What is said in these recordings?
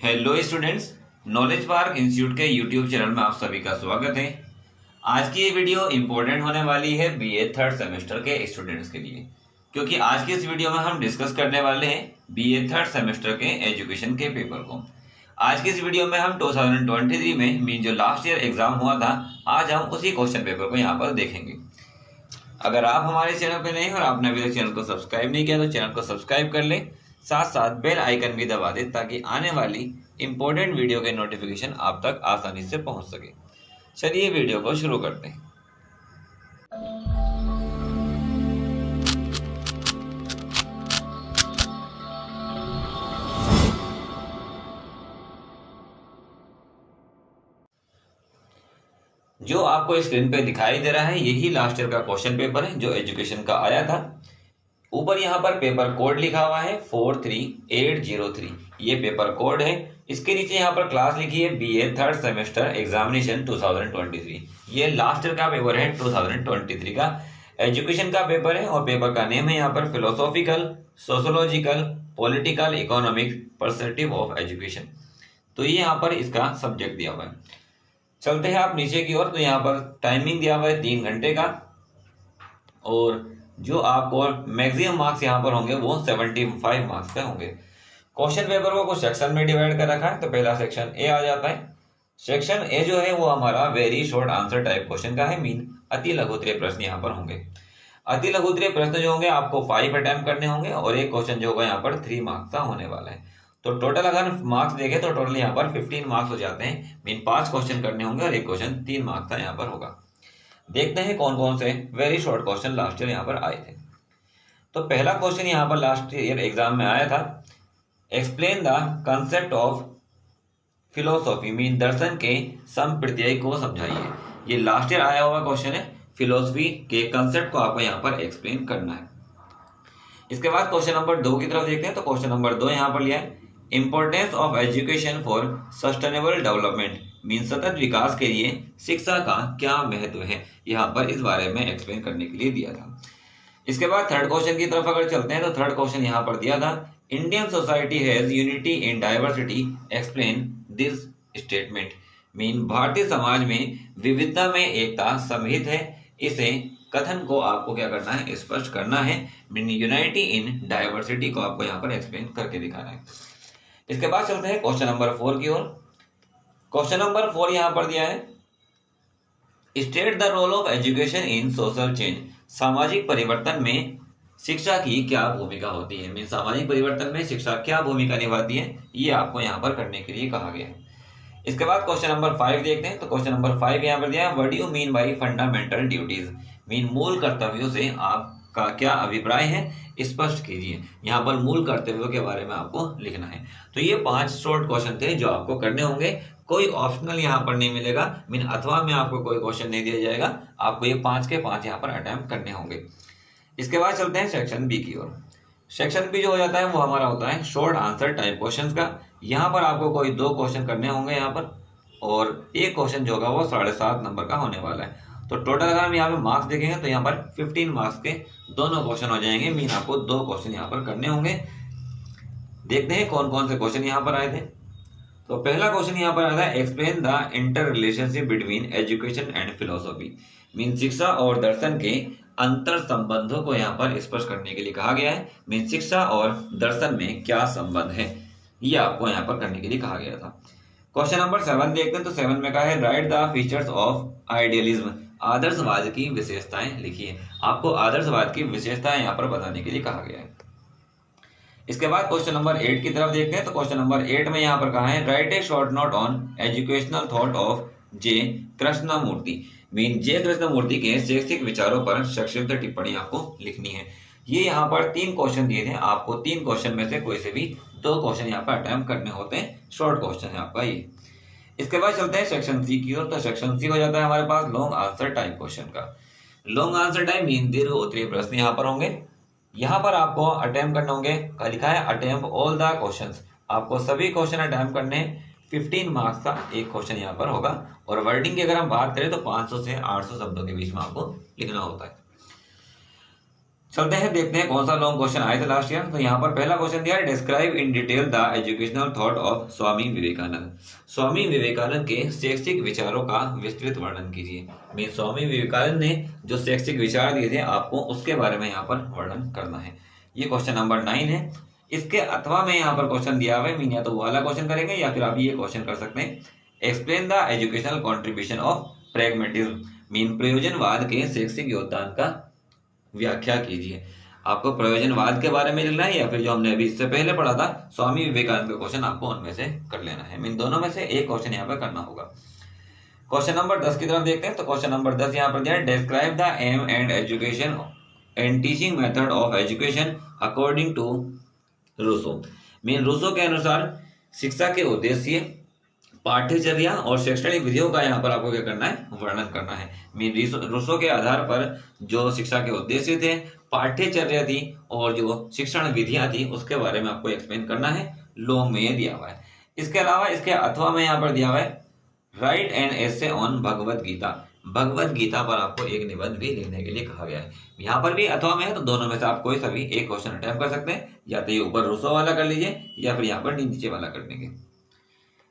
Hello students, knowledge park institute के YouTube channel में आप सभी का स्वागत है। आज की ये वीडियो इंपॉर्टेंट होने वाली है बीए थर्ड सेमेस्टर के स्टूडेंट्स के लिए, क्योंकि आज की इस वीडियो में हम डिस्कस करने वाले हैं बीए थर्ड सेमेस्टर के एजुकेशन के पेपर को। आज की इस वीडियो में हम 2023 में मीन जो लास्ट ईयर एग्जाम हुआ था, आज हम उसी क्वेश्चन पेपर को यहाँ पर देखेंगे। अगर आप हमारे चैनल पर नहीं और आपने अभी तक चैनल को सब्सक्राइब नहीं किया तो चैनल को सब्सक्राइब कर लें, साथ साथ बेल आइकन भी दबा दें ताकि आने वाली इंपॉर्टेंट वीडियो के नोटिफिकेशन आप तक आसानी से पहुंच सके। चलिए वीडियो को शुरू करते हैं। जो आपको स्क्रीन पे दिखाई दे रहा है यही लास्ट ईयर का क्वेश्चन पेपर है जो एजुकेशन का आया था। ऊपर यहाँ पर पेपर कोड लिखा हुआ है 43803, ये पेपर कोड है। इसके नीचे यहाँ पर क्लास लिखी है बीए थर्ड सेमेस्टर एग्जामिनेशन 2023। ये लास्ट ईयर का पेपर है, 2023 का एजुकेशन का पेपर है और पेपर का नेम है यहाँ पर philosophical, sociological, political, economic perspective of education. तो ये यहाँ पर इसका सब्जेक्ट दिया हुआ है। चलते हैं आप नीचे की ओर, तो यहाँ पर टाइमिंग दिया हुआ है 3 घंटे का और जो आपको मैक्सिमम मार्क्स यहाँ पर होंगे वो 75 मार्क्स के होंगे। क्वेश्चन पेपर को कुछ सेक्शन में डिवाइड कर रखा है। तो पहला सेक्शन ए आ जाता है। सेक्शन ए जो है वो हमारा very short answer type question का है, मीन अति लघुत्तरीय प्रश्न यहाँ पर होंगे। अति लघुत्तरीय प्रश्न जो होंगे आपको 5 अटेम्प्ट करने होंगे और एक क्वेश्चन जो होगा यहाँ पर 3 मार्क्स का होने वाला है। तो टोटल अगर मार्क्स देखें तो टोटल यहाँ पर 15 मार्क्स हो जाते हैं, मीन 5 क्वेश्चन करने होंगे और एक क्वेश्चन 3 मार्क्स का यहाँ पर होगा। देखते हैं कौन कौन से very short question last year यहाँ पर आए थे। तो पहला क्वेश्चन यहाँ पर लास्ट ईयर एग्जाम में आया था, explain the concept of philosophy, mean दर्शन के संप्रत्यय को समझाइए। ये लास्ट ईयर आया हुआ क्वेश्चन है, फिलोसफी के कंसेप्ट को आपको यहाँ पर एक्सप्लेन करना है। इसके बाद क्वेश्चन नंबर 2 की तरफ देखते हैं। तो क्वेश्चन नंबर 2 यहाँ पर लिया है, importance of education for sustainable development, mean सतत विकास के लिए शिक्षा का क्या महत्व है, यहाँ पर इस बारे में एक्सप्लेन करने के लिए दिया था। इसके बाद थर्ड क्वेश्चन की तरफ अगर चलते हैं तो थर्ड क्वेश्चन यहाँ पर दिया था, Indian society has unity in diversity, explain this statement, mean भारतीय समाज में विविधता में एकता समाहित है, इसे कथन को आपको क्या करना है, स्पष्ट करना है। मीन यूनिटी इन डाइवर्सिटी को आपको यहाँ पर एक्सप्लेन करके दिखाना है। इसके बाद चलते हैं क्वेश्चन नंबर 4 की ओर। क्वेश्चन नंबर 4 यहाँ पर दिया है, state the role of education in social change, सामाजिक परिवर्तन में शिक्षा की क्या भूमिका होती है, मीन सामाजिक परिवर्तन में शिक्षा क्या भूमिका निभाती है, ये आपको यहाँ पर करने के लिए कहा गया है। इसके बाद क्वेश्चन नंबर 5 देखते हैं। तो क्वेश्चन नंबर 5 यहाँ पर दिया है, what do you mean by fundamental duties, mean मूल कर्तव्यों से आपका क्या अभिप्राय है, स्पष्ट कीजिए। यहाँ पर मूल कर्तव्यों के बारे में आपको लिखना है। तो ये 5 शॉर्ट क्वेश्चन थे जो आपको करने होंगे, कोई ऑप्शनल यहाँ पर नहीं मिलेगा, मीन अथवा में आपको कोई क्वेश्चन नहीं दिया जाएगा, आपको ये 5 के 5 यहाँ पर अटेम्प्ट करने होंगे। इसके बाद चलते हैं सेक्शन बी की ओर। सेक्शन बी जो हो जाता है वो हमारा होता है शॉर्ट आंसर टाइप क्वेश्चंस का। यहाँ पर आपको कोई 2 क्वेश्चन करने होंगे यहाँ पर, और एक क्वेश्चन जो होगा वो 7.5 नंबर का होने वाला है। तो टोटल अगर हम यहाँ पे मार्क्स देखेंगे तो यहाँ पर 15 मार्क्स के दोनों क्वेश्चन हो जाएंगे, मीन आपको 2 क्वेश्चन यहाँ पर करने होंगे। देखते हैं कौन कौन से क्वेश्चन यहाँ पर आए थे। तो पहला क्वेश्चन यहाँ पर आया था, explain the inter relationship between education and philosophy, mean शिक्षा और दर्शन के अंतर संबंधों को यहाँ पर स्पष्ट करने के लिए कहा गया है। मीन शिक्षा और दर्शन में क्या संबंध है, ये आपको यहाँ पर करने के लिए कहा गया था। क्वेश्चन नंबर 7 देखते हैं। तो 7 में कहा है, write the features of idealism, आदर्शवाद की विशेषताएं लिखिए। आपको आदर्शवाद की विशेषताएं यहाँ पर बताने के लिए कहा गया है। इसके बाद क्वेश्चन नंबर 8 की तरफ देखते हैं। तो क्वेश्चन नंबर 8 में यहाँ पर कहा है, write a short note on educational thought of J Krishnamurti, mean J Krishnamurti के शैक्षिक विचारों पर संक्षिप्त टिप्पणी आपको लिखनी है। ये यहाँ पर 3 क्वेश्चन दिए थे, आपको 3 क्वेश्चन में से कोई से भी 2 क्वेश्चन यहाँ पर अटेम्प्ट करने होते हैं, शॉर्ट क्वेश्चन है आपका ये। इसके बाद चलते हैं सेक्शन सी की ओर। तो सेक्शन सी हो जाता है हमारे पास लॉन्ग आंसर टाइप क्वेश्चन का। लॉन्ग आंसर टाइप मीन दीर्घ उत्तरीय प्रश्न यहाँ पर होंगे। यहाँ पर आपको अटेम्प्ट करने होंगे, लिखा है अटेम्प्ट ऑल द क्वेश्चंस, आपको सभी क्वेश्चन अटेम्प्ट करने। 15 मार्क्स का एक क्वेश्चन यहाँ पर होगा और वर्डिंग की अगर हम बात करें तो 500 से 800 शब्दों के बीच में आपको लिखना होता है। इसके बाद चलते हैं सेक्शन डी की ओर। सेक्शन डी में यहाँ पर आपको अटेम्प्ट करने होंगे, लिखा है अटेम्प्ट ऑल द क्वेश्चंस, आपको सभी क्वेश्चन अटेम्प्ट करने। 15 मार्क्स का एक क्वेश्चन यहाँ पर होगा और वर्डिंग की अगर हम बात करें तो 500 से 800 शब्दों के बीच में आपको लिखना होता है। चलते हैं, देखते हैं कौन सा लॉन्ग क्वेश्चन आया था लास्ट ईयर। तो यहाँ पर पहला क्वेश्चन दिया है, describe in detail the educational thought of Swami Vivekananda. Swami Vivekananda के शैक्षिक विचारों का विस्तृत वर्णन कीजिए। मीन स्वामी विवेकानंद ने जो शैक्षिक विचार दिए थे आपको उसके बारे में यहाँ पर वर्णन करना है। ये क्वेश्चन नंबर 9 है। इसके अथवा में यहाँ पर क्वेश्चन दिया हुआ है, मीन या तो वाला क्वेश्चन करेंगे या फिर आप ये क्वेश्चन कर सकते हैं, explain the educational contribution of pragmatism. Mean प्रयोजनवाद के शैक्षिक योगदान का व्याख्या कीजिए। आपको प्रयोजनवाद के बारे में लिखना है या फिर जो हमने अभी इससे पहले पढ़ा था स्वामी विवेकानंद का क्वेश्चन आपको उनमें से कर लेना है। मीन दोनों में से एक क्वेश्चन यहाँ पर करना होगा। क्वेश्चन नंबर 10 की तरफ देखते हैं। तो क्वेश्चन नंबर 10 यहाँ पर दिया है, describe the aim and education and teaching method of education according to Rousseau. Mean Rousseau के अनुसार शिक्षा के उद्देश्य, पाठ्यचर्या और शैक्षणिक विधियों का यहाँ पर आपको क्या करना है, वर्णन करना है। मीन रूसो के आधार पर जो शिक्षा के उद्देश्य थे, पाठ्यचर्या थी और जो शिक्षण विधियां थी उसके बारे में आपको एक्सप्लेन करना है। लॉन्ग में दिया हुआ है। इसके अलावा इसके अथवा में यहाँ पर दिया हुआ है, right an essay on Bhagavad Gita. Bhagavad Gita पर आपको एक निबंध भी लिखने के लिए कहा गया है। यहाँ पर भी अथवा में है, तो दोनों में से आप कोई सभी एक क्वेश्चन अटेम्प्ट कर सकते हैं। या तो ये ऊपर रूसो वाला कर लीजिए या फिर यहाँ पर नीचे वाला कर लेंगे।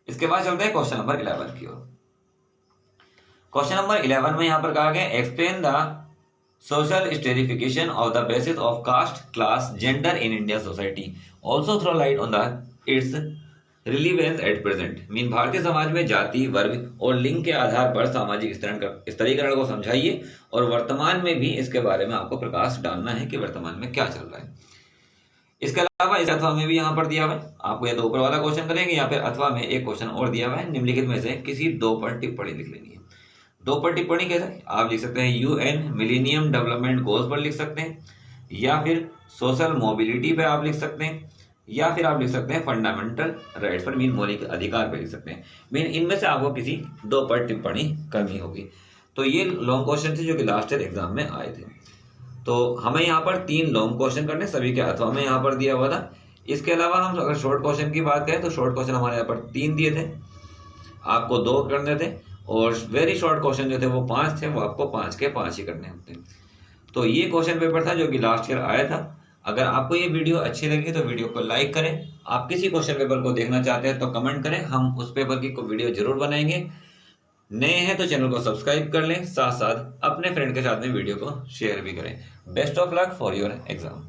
इसके बाद चलते हैं क्वेश्चन नंबर 11 की ओर। क्वेश्चन नंबर 11 में यहाँ पर कहा गया, explain the social stratification of the basis of caste, class, gender in India society, also throw light on the its relevance at present. Mean भारतीय समाज में जाति, वर्ग और लिंग के आधार पर सामाजिक स्तरीकरण को समझाइए और वर्तमान में भी इसके बारे में आपको प्रकाश डालना है कि वर्तमान में क्या चल रहा है। इसके अलावा इस अथवा में भी यहाँ पर दिया हुआ है, आपको या तो ऊपर वाला क्वेश्चन करेंगे या फिर अथवा में एक क्वेश्चन और दिया हुआ है, निम्नलिखित में से किसी दो पर टिप्पणी लिख लेनी है। दो पर टिप्पणी कैसे आप लिख सकते हैं, यूएन मिलेनियम डेवलपमेंट गोल्स पर लिख सकते हैं, या फिर सोशल मोबिलिटी पे आप लिख सकते हैं, या फिर आप लिख सकते हैं फंडामेंटल राइट्स पर, मीन मौलिक अधिकार पर लिख सकते हैं। मीन इनमें से आपको किसी दो पर टिप्पणी करनी होगी। तो ये लॉन्ग क्वेश्चन थे जो कि लास्ट ईयर एग्जाम में आए थे। तो हमें यहाँ पर 3 लॉन्ग क्वेश्चन करने, सभी के अथवा में यहाँ पर दिया हुआ था। इसके अलावा हम अगर शॉर्ट क्वेश्चन की बात करें तो शॉर्ट क्वेश्चन हमारे यहाँ पर 3 दिए थे, आपको 2 करने थे, और वेरी शॉर्ट क्वेश्चन जो थे वो 5 थे, वो आपको 5 के 5 ही करने होते हैं। तो ये क्वेश्चन पेपर था जो कि लास्ट ईयर आया था। अगर आपको ये वीडियो अच्छी लगी तो वीडियो को लाइक करें। आप किसी क्वेश्चन पेपर को देखना चाहते हैं तो कमेंट करें, हम उस पेपर की वीडियो जरूर बनाएंगे। नए हैं तो चैनल को सब्सक्राइब कर लें, साथ साथ अपने फ्रेंड के साथ में वीडियो को शेयर भी करें। Best of luck for your exam.